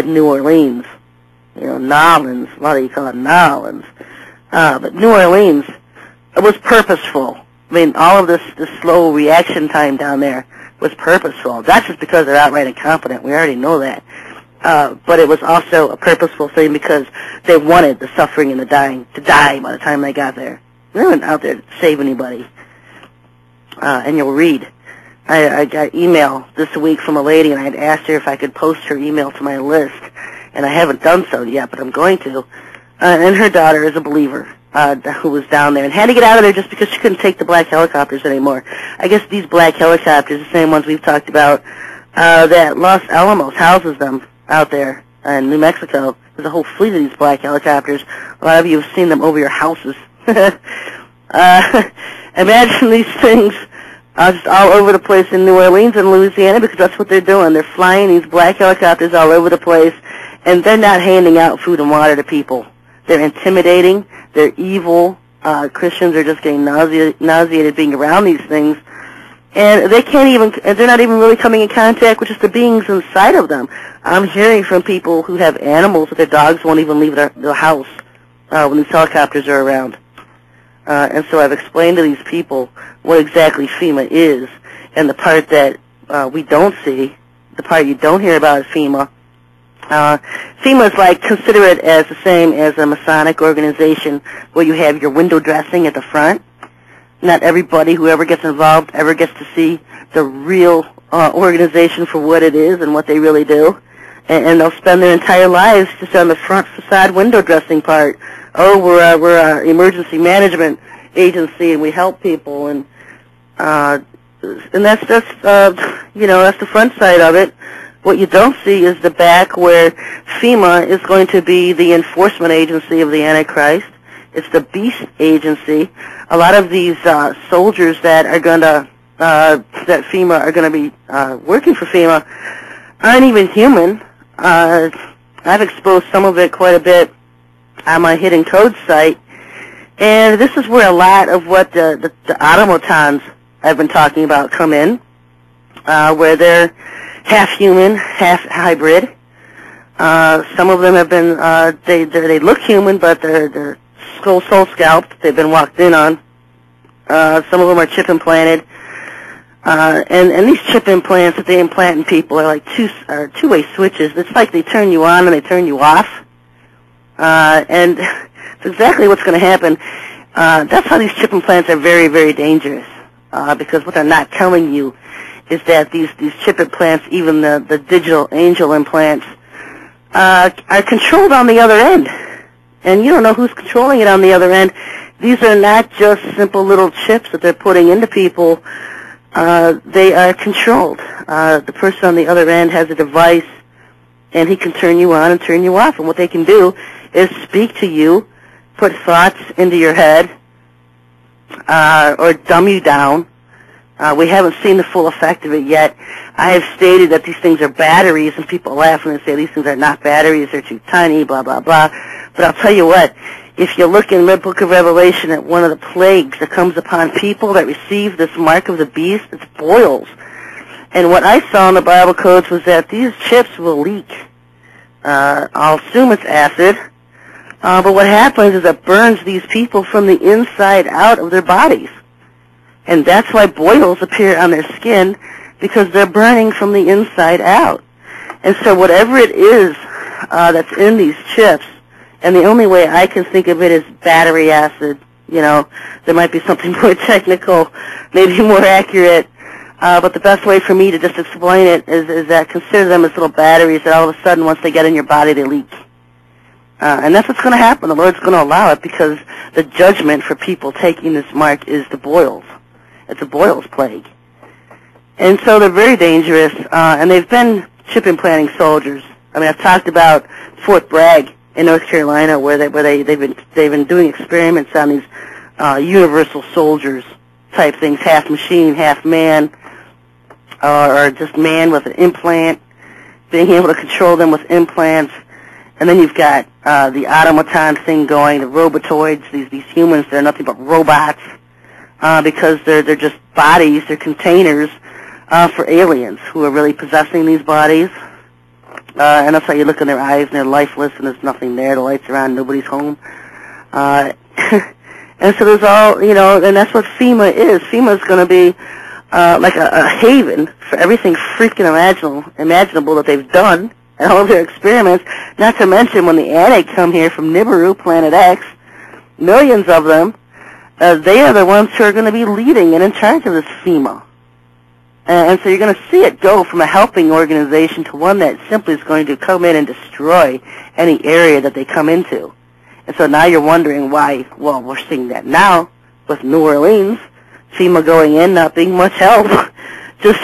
New Orleans, Nolans. A lot of you call it Nolans. But New Orleans, it was purposeful. I mean, all of this slow reaction time down there was purposeful. That's just because they're outright incompetent. We already know that. But it was also a purposeful thing because they wanted the suffering and the dying to die by the time they got there. They weren't out there to save anybody. And you'll read. I got email this week from a lady, and I had asked her if I could post her email to my list, and I haven't done so yet, but I'm going to. And her daughter is a believer who was down there and had to get out of there just because she couldn't take the black helicopters anymore. I guess these black helicopters, the same ones we've talked about, that Los Alamos houses them out there in New Mexico. There's a whole fleet of these black helicopters. A lot of you have seen them over your houses. Imagine these things just all over the place in New Orleans and Louisiana, because that's what they're doing. They're flying these black helicopters all over the place, and they're not handing out food and water to people. They're intimidating. They're evil. Christians are just getting nauseated being around these things. And they're not even really coming in contact with just the beings inside of them. I'm hearing from people who have animals that their dogs won't even leave their house when these helicopters are around. And so I've explained to these people what exactly FEMA is, and the part that we don't see, the part you don't hear about is FEMA. FEMA is like, consider it as the same as a Masonic organization where you have your window dressing at the front. Not everybody, whoever gets involved, ever gets to see the real organization for what it is and what they really do. And they'll spend their entire lives just on the front facade window dressing part. Oh, we're an emergency management agency, and we help people, and that's just that's the front side of it. What you don't see is the back, where FEMA is going to be the enforcement agency of the Antichrist. It's the beast agency. A lot of these soldiers that are going to that FEMA are going to be working for FEMA aren't even human. I've exposed some of it quite a bit on my Hidden Code site, and this is where a lot of what the automatons I've been talking about come in, where they're half human, half hybrid. Some of them have been they look human, but they're soul scalped. They've been walked in on. Some of them are chip implanted, and these chip implants that they implant in people are like two-way switches. It's like they turn you on and they turn you off, and it's exactly what's going to happen. That's how these chip implants are very, very dangerous, because what they're not telling you is that these chip implants, even the digital angel implants, are controlled on the other end. And you don't know who's controlling it on the other end. These are not just simple little chips that they're putting into people. They are controlled. The person on the other end has a device, and he can turn you on and turn you off. And what they can do is speak to you, put thoughts into your head, or dumb you down. We haven't seen the full effect of it yet. I have stated that these things are batteries, and people laugh when they say these things are not batteries, they're too tiny, blah, blah, blah. But I'll tell you what, if you look in the book of Revelation at one of the plagues that comes upon people that receive this mark of the beast, it's boils. And what I saw in the Bible codes was that these chips will leak. I'll assume it's acid. But what happens is it burns these people from the inside out of their bodies. And that's why boils appear on their skin, because they're burning from the inside out. And so whatever it is that's in these chips, and the only way I can think of it is battery acid. There might be something more technical, maybe more accurate, but the best way for me to just explain it is that consider them as little batteries that all of a sudden, once they get in your body, they leak. And that's what's going to happen. The Lord's going to allow it, because the judgment for people taking this mark is the boils. It's a boils plague. And so they're very dangerous, and they've been chip implanting soldiers. I mean, I've talked about Fort Bragg in North Carolina, where they've been doing experiments on these universal soldiers type things, half machine, half man, or just man with an implant, being able to control them with implants. And then you've got the automaton thing going, the robotoids, these humans, they're nothing but robots, because they're just bodies, they're containers for aliens who are really possessing these bodies. and that's how you look in their eyes, and they're lifeless, and there's nothing there. The lights are on, nobody's home. And so there's all, you know, and that's what FEMA is. FEMA is going to be like a haven for everything freaking imaginable that they've done and all of their experiments, not to mention when the Anti come here from Nibiru, Planet X, millions of them, they are the ones who are going to be leading and in charge of this FEMA. And so you're going to see it go from a helping organization to one that simply is going to come in and destroy any area that they come into. And so now you're wondering why, well, we're seeing that now with New Orleans, FEMA going in, not being much help. Just